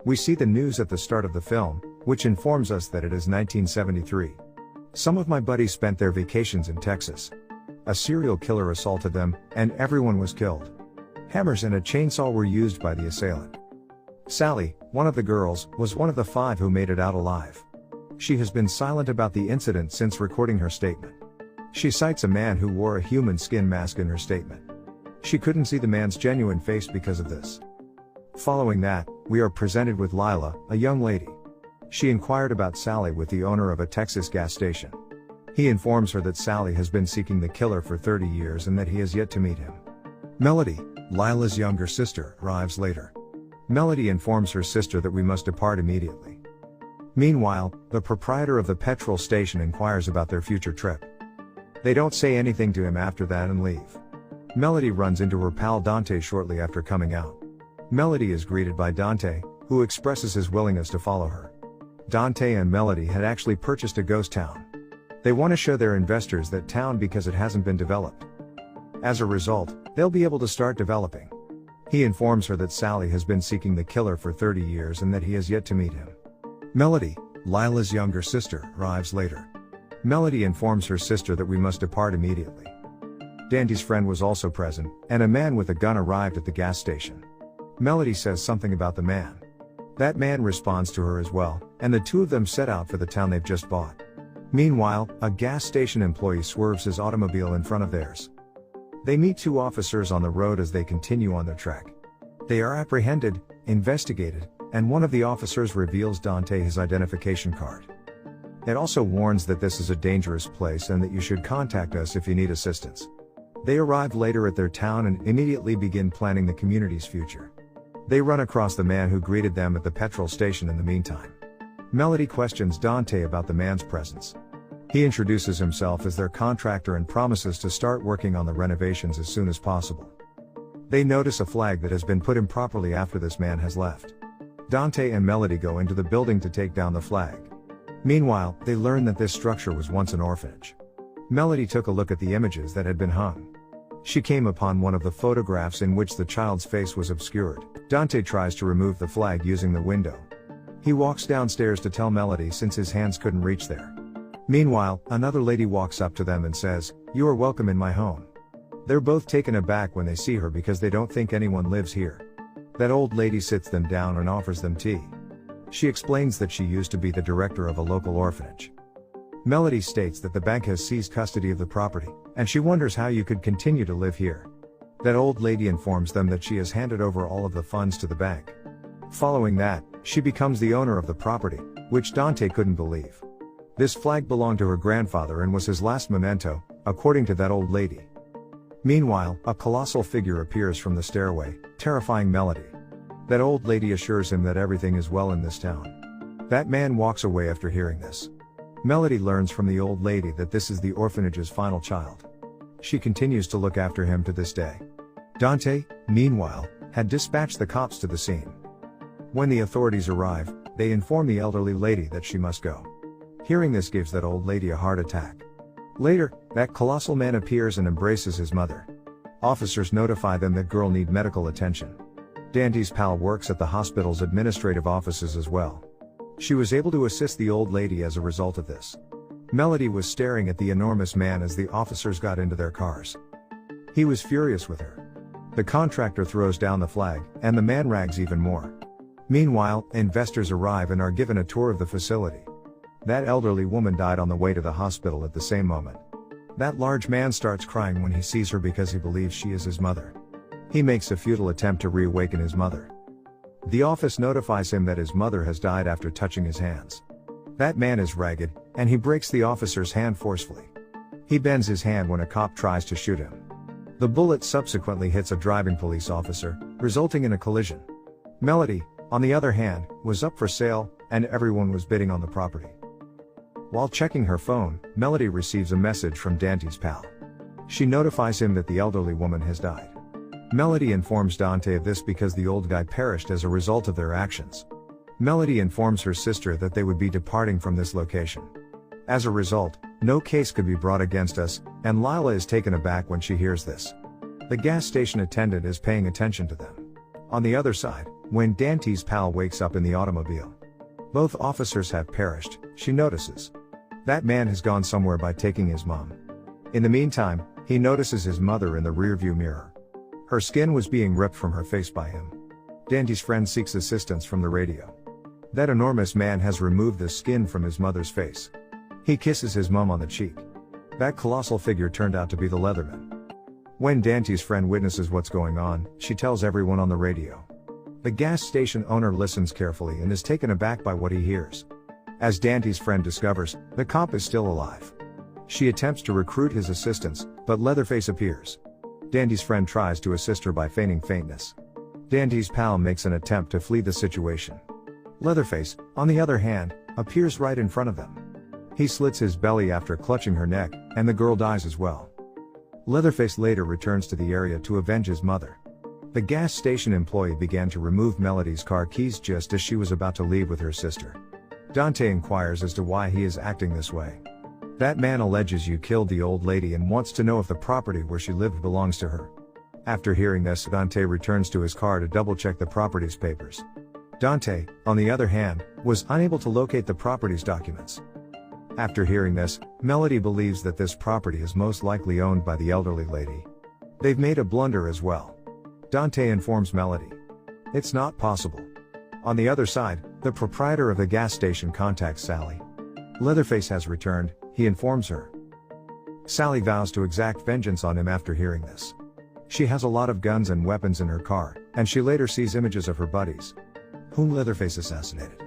We see the news at the start of the film, which informs us that it is 1973. Some of my buddies spent their vacations in Texas. A serial killer assaulted them, and everyone was killed. Hammers and a chainsaw were used by the assailant. Sally, one of the girls, was one of the 5 who made it out alive. She has been silent about the incident since recording her statement. She cites a man who wore a human skin mask in her statement. She couldn't see the man's genuine face because of this. Following that, we are presented with Lila, a young lady. She inquired about Sally with the owner of a Texas gas station. He informs her that Sally has been seeking the killer for 30 years and that he has yet to meet him. Melody, Lila's younger sister, arrives later. Melody informs her sister that we must depart immediately. Meanwhile, the proprietor of the petrol station inquires about their future trip. They don't say anything to him after that and leave. Melody runs into her pal Dante shortly after coming out. Melody is greeted by Dante, who expresses his willingness to follow her. Dante and Melody had actually purchased a ghost town. They want to show their investors that town because it hasn't been developed. As a result, they'll be able to start developing. He informs her that Sally has been seeking the killer for 30 years and that he has yet to meet him. Melody, Lila's younger sister, arrives later. Melody informs her sister that we must depart immediately. Dante's friend was also present, and a man with a gun arrived at the gas station. Melody says something about the man. That man responds to her as well, and the two of them set out for the town they've just bought. Meanwhile, a gas station employee swerves his automobile in front of theirs. They meet 2 officers on the road as they continue on their trek. They are apprehended, investigated, and one of the officers reveals Dante his identification card. It also warns that this is a dangerous place and that you should contact us if you need assistance. They arrive later at their town and immediately begin planning the community's future. They run across the man who greeted them at the petrol station in the meantime. Melody questions Dante about the man's presence. He introduces himself as their contractor and promises to start working on the renovations as soon as possible. They notice a flag that has been put improperly after this man has left. Dante and Melody go into the building to take down the flag. Meanwhile, they learn that this structure was once an orphanage. Melody took a look at the images that had been hung. She came upon one of the photographs in which the child's face was obscured. Dante tries to remove the flag using the window. He walks downstairs to tell Melody since his hands couldn't reach there. Meanwhile, another lady walks up to them and says, "You are welcome in my home." They're both taken aback when they see her because they don't think anyone lives here. That old lady sits them down and offers them tea. She explains that she used to be the director of a local orphanage. Melody states that the bank has seized custody of the property, and she wonders how you could continue to live here. That old lady informs them that she has handed over all of the funds to the bank. Following that, she becomes the owner of the property, which Dante couldn't believe. This flag belonged to her grandfather and was his last memento, according to that old lady. Meanwhile, a colossal figure appears from the stairway, terrifying Melody. That old lady assures him that everything is well in this town. That man walks away after hearing this. Melody learns from the old lady that this is the orphanage's final child. She continues to look after him to this day. Dante, meanwhile, had dispatched the cops to the scene. When the authorities arrive, they inform the elderly lady that she must go. Hearing this gives that old lady a heart attack. Later, that colossal man appears and embraces his mother. Officers notify them that girl need medical attention. Dante's pal works at the hospital's administrative offices as well. She was able to assist the old lady as a result of this. Melody was staring at the enormous man as the officers got into their cars. He was furious with her. The contractor throws down the flag, and the man rags even more. Meanwhile, investors arrive and are given a tour of the facility. That elderly woman died on the way to the hospital at the same moment. That large man starts crying when he sees her because he believes she is his mother. He makes a futile attempt to reawaken his mother. The office notifies him that his mother has died after touching his hands. That man is ragged, and he breaks the officer's hand forcefully. He bends his hand when a cop tries to shoot him. The bullet subsequently hits a driving police officer, resulting in a collision. Melody, on the other hand, was up for sale, and everyone was bidding on the property. While checking her phone, Melody receives a message from Dante's pal. She notifies him that the elderly woman has died. Melody informs Dante of this because the old guy perished as a result of their actions. Melody informs her sister that they would be departing from this location. As a result, no case could be brought against us, and Lila is taken aback when she hears this. The gas station attendant is paying attention to them. On the other side, when Dante's pal wakes up in the automobile. Both officers have perished, she notices. That man has gone somewhere by taking his mom. In the meantime, he notices his mother in the rearview mirror. Her skin was being ripped from her face by him. Dante's friend seeks assistance from the radio. That enormous man has removed the skin from his mother's face. He kisses his mom on the cheek. That colossal figure turned out to be the Leatherman. When Dante's friend witnesses what's going on, she tells everyone on the radio. The gas station owner listens carefully and is taken aback by what he hears. As Dante's friend discovers, the cop is still alive. She attempts to recruit his assistance, but Leatherface appears. Dante's friend tries to assist her by feigning faintness. Dante's pal makes an attempt to flee the situation. Leatherface, on the other hand, appears right in front of them. He slits his belly after clutching her neck, and the girl dies as well. Leatherface later returns to the area to avenge his mother. The gas station employee began to remove Melody's car keys just as she was about to leave with her sister. Dante inquires as to why he is acting this way. That man alleges you killed the old lady and wants to know if the property where she lived belongs to her. After hearing this, Dante returns to his car to double-check the property's papers. Dante, on the other hand, was unable to locate the property's documents. After hearing this, Melody believes that this property is most likely owned by the elderly lady. They've made a blunder as well. Dante informs Melody. It's not possible. On the other side, the proprietor of the gas station contacts Sally. Leatherface has returned, he informs her. Sally vows to exact vengeance on him after hearing this. She has a lot of guns and weapons in her car, and she later sees images of her buddies, whom Leatherface assassinated.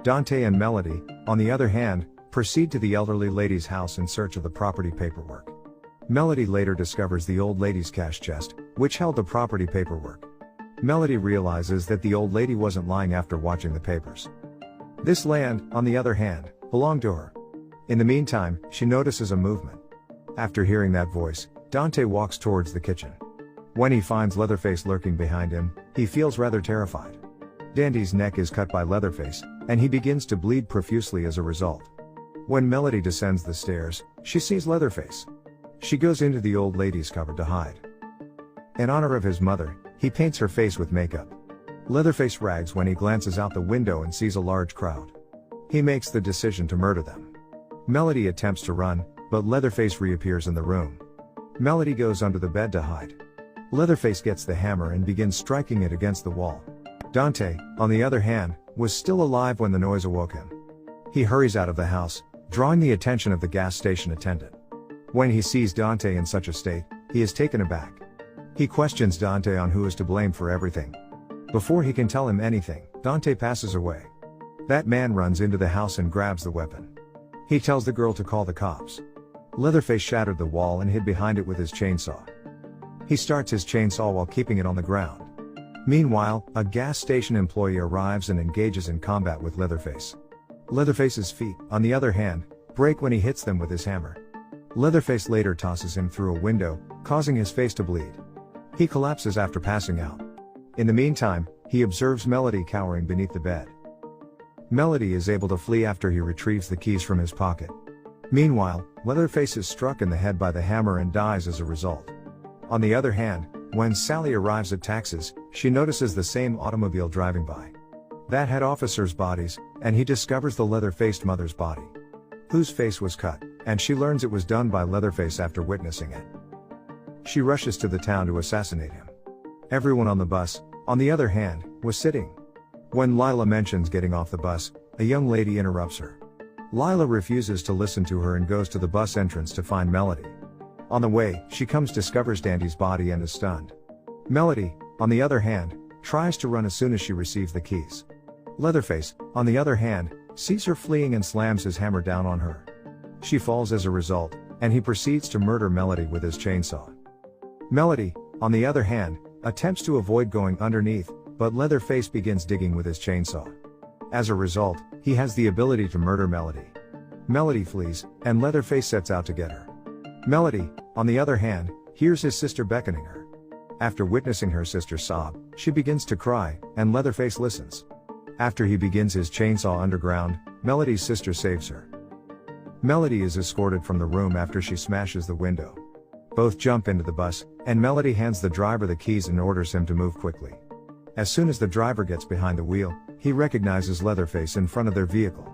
Dante and Melody, on the other hand, proceed to the elderly lady's house in search of the property paperwork. Melody later discovers the old lady's cash chest, which held the property paperwork. Melody realizes that the old lady wasn't lying after watching the papers. This land, on the other hand, belonged to her. In the meantime, she notices a movement. After hearing that voice, Dante walks towards the kitchen. When he finds Leatherface lurking behind him, he feels rather terrified. Dante's neck is cut by Leatherface, and he begins to bleed profusely as a result. When Melody descends the stairs, she sees Leatherface. She goes into the old lady's cupboard to hide. In honor of his mother, he paints her face with makeup. Leatherface rags when he glances out the window and sees a large crowd. He makes the decision to murder them. Melody attempts to run, but Leatherface reappears in the room. Melody goes under the bed to hide. Leatherface gets the hammer and begins striking it against the wall. Dante, on the other hand, was still alive when the noise awoke him. He hurries out of the house, drawing the attention of the gas station attendant. When he sees Dante in such a state, he is taken aback. He questions Dante on who is to blame for everything. Before he can tell him anything, Dante passes away. That man runs into the house and grabs the weapon. He tells the girl to call the cops. Leatherface shattered the wall and hid behind it with his chainsaw. He starts his chainsaw while keeping it on the ground. Meanwhile, a gas station employee arrives and engages in combat with Leatherface. Leatherface's feet, on the other hand, break when he hits them with his hammer. Leatherface later tosses him through a window, causing his face to bleed. He collapses after passing out. In the meantime, he observes Melody cowering beneath the bed. Melody is able to flee after he retrieves the keys from his pocket. Meanwhile, Leatherface is struck in the head by the hammer and dies as a result. On the other hand, when Sally arrives at Taxes, she notices the same automobile driving by. That had officers' bodies, and he discovers the leather-faced mother's body, whose face was cut, and she learns it was done by Leatherface after witnessing it. She rushes to the town to assassinate him. Everyone on the bus, on the other hand, was sitting. When Lila mentions getting off the bus, a young lady interrupts her. Lila refuses to listen to her and goes to the bus entrance to find Melody. On the way, she discovers Dante's body and is stunned. Melody, on the other hand, tries to run as soon as she receives the keys. Leatherface, on the other hand, sees her fleeing and slams his hammer down on her. She falls as a result, and he proceeds to murder Melody with his chainsaw. Melody, on the other hand, attempts to avoid going underneath, but Leatherface begins digging with his chainsaw. As a result, he has the ability to murder Melody. Melody flees, and Leatherface sets out to get her. Melody, on the other hand, hears his sister beckoning her. After witnessing her sister sob, she begins to cry, and Leatherface listens. After he begins his chainsaw underground, Melody's sister saves her. Melody is escorted from the room after she smashes the window. Both jump into the bus, and Melody hands the driver the keys and orders him to move quickly. As soon as the driver gets behind the wheel, he recognizes Leatherface in front of their vehicle.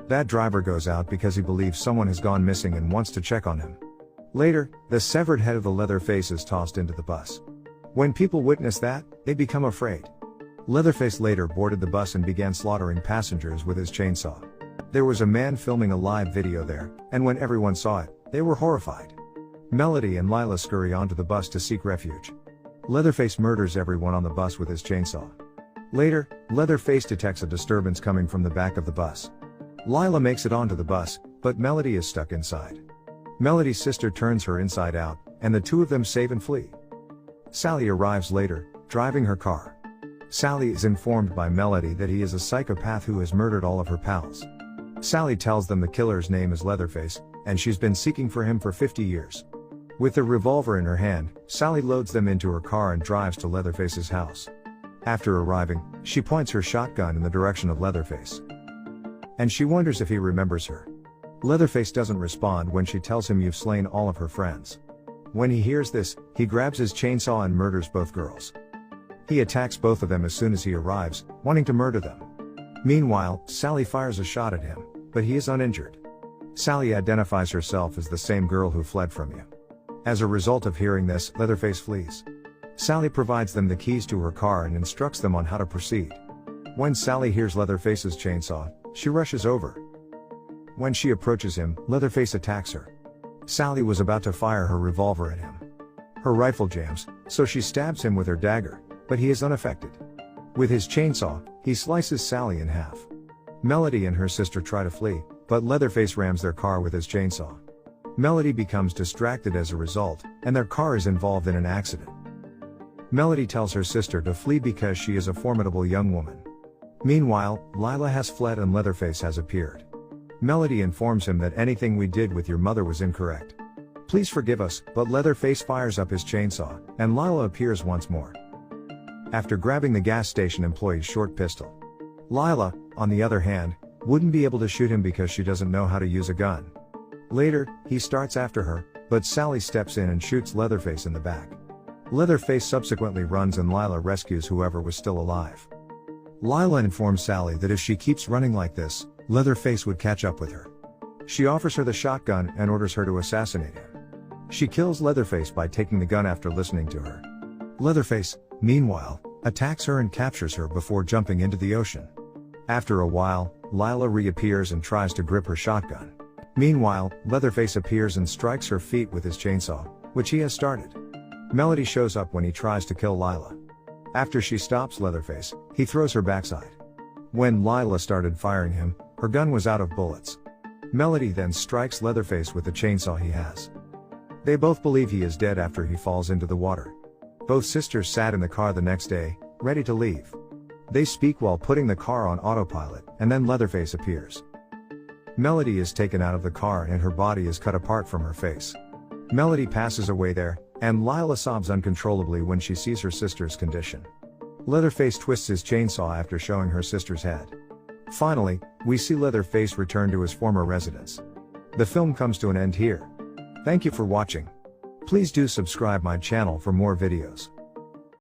That driver goes out because he believes someone has gone missing and wants to check on him. Later, the severed head of the Leatherface is tossed into the bus. When people witness that, they become afraid. Leatherface later boarded the bus and began slaughtering passengers with his chainsaw. There was a man filming a live video there, and when everyone saw it, they were horrified. Melody and Lila scurry onto the bus to seek refuge. Leatherface murders everyone on the bus with his chainsaw. Later, Leatherface detects a disturbance coming from the back of the bus. Lila makes it onto the bus, but Melody is stuck inside. Melody's sister turns her inside out, and the two of them save and flee. Sally arrives later, driving her car. Sally is informed by Melody that he is a psychopath who has murdered all of her pals. Sally tells them the killer's name is Leatherface, and she's been seeking for him for 50 years. With a revolver in her hand, Sally loads them into her car and drives to Leatherface's house. After arriving, she points her shotgun in the direction of Leatherface. And she wonders if he remembers her. Leatherface doesn't respond when she tells him you've slain all of her friends. When he hears this, he grabs his chainsaw and murders both girls. He attacks both of them as soon as he arrives, wanting to murder them. Meanwhile, Sally fires a shot at him, but he is uninjured. Sally identifies herself as the same girl who fled from you. As a result of hearing this, Leatherface flees. Sally provides them the keys to her car and instructs them on how to proceed. When Sally hears Leatherface's chainsaw, she rushes over. When she approaches him, Leatherface attacks her. Sally was about to fire her revolver at him. Her rifle jams, so she stabs him with her dagger, but he is unaffected. With his chainsaw, he slices Sally in half. Melody and her sister try to flee, but Leatherface rams their car with his chainsaw. Melody becomes distracted as a result, and their car is involved in an accident. Melody tells her sister to flee because she is a formidable young woman. Meanwhile, Lila has fled and Leatherface has appeared. Melody informs him that anything we did with your mother was incorrect. Please forgive us, but Leatherface fires up his chainsaw, and Lila appears once more. After grabbing the gas station employee's short pistol. Lila, on the other hand, wouldn't be able to shoot him because she doesn't know how to use a gun. Later, he starts after her, but Sally steps in and shoots Leatherface in the back. Leatherface subsequently runs and Lila rescues whoever was still alive. Lila informs Sally that if she keeps running like this, Leatherface would catch up with her. She offers her the shotgun and orders her to assassinate him. She kills Leatherface by taking the gun after listening to her. Leatherface, meanwhile, attacks her and captures her before jumping into the ocean. After a while, Lila reappears and tries to grip her shotgun. Meanwhile, Leatherface appears and strikes her feet with his chainsaw, which he has started. Melody shows up when he tries to kill Lila. After she stops Leatherface, he throws her backside. When Lila started firing him, her gun was out of bullets. Melody then strikes Leatherface with the chainsaw he has. They both believe he is dead after he falls into the water. Both sisters sat in the car the next day, ready to leave. They speak while putting the car on autopilot, and then Leatherface appears. Melody is taken out of the car and her body is cut apart from her face. Melody passes away there, and Lila sobs uncontrollably when she sees her sister's condition. Leatherface twists his chainsaw after showing her sister's head. Finally, we see Leatherface return to his former residence. The film comes to an end here. Thank you for watching. Please do subscribe my channel for more videos.